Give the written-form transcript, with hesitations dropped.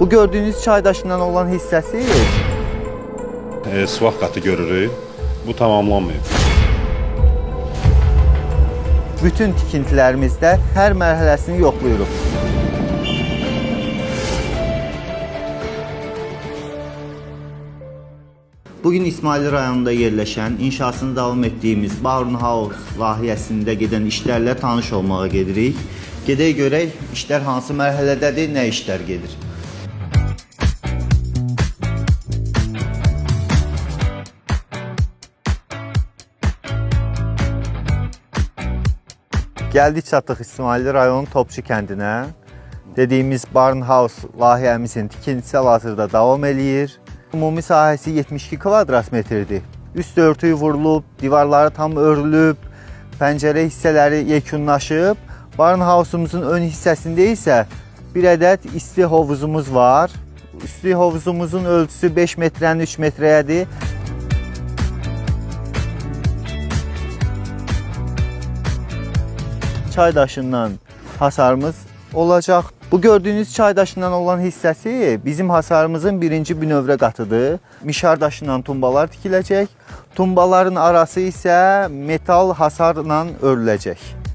Bu gördüğünüz çay daşından olan hissəsi Sıvaq qatı görürük. Bu tamamlanmayıb. bütün tikintilərimizdə hər mərhələsini yoxlayırıq. Bugün İsmail rayonunda yerləşən, inşasını davam etdiyimiz Barnhouse layihəsində gedən işlərlə tanış olmağa gedirik. Gedək görək, işlər hansı mərhələdədir, nə işlər gedir. Gəldik çatdıq İsmail rayonun Topçu kəndinə. Dediyimiz Barnhouse layihəmizin tikintisi hal-hazırda davam eləyir. Ümumi sahəsi 72 kvadrat metrdir. Üst örtüyü vurulub, divarları tam örülüb, pəncərə hissələri yekunlaşıb. Barnhouse'umuzun ön hissəsində isə bir ədəd isti hovuzumuz var. İsti hovuzumuzun ölçüsü 5 metrənin 3 metrəyədir. Çay daşından hasarımız olacaq. Bu gördüyünüz çay daşından olan hissəsi bizim hasarımızın birinci bünövrə qatıdır. Mişar daşından tumbalar tikiləcək. Tumbaların arası isə metal hasarla örüləcək.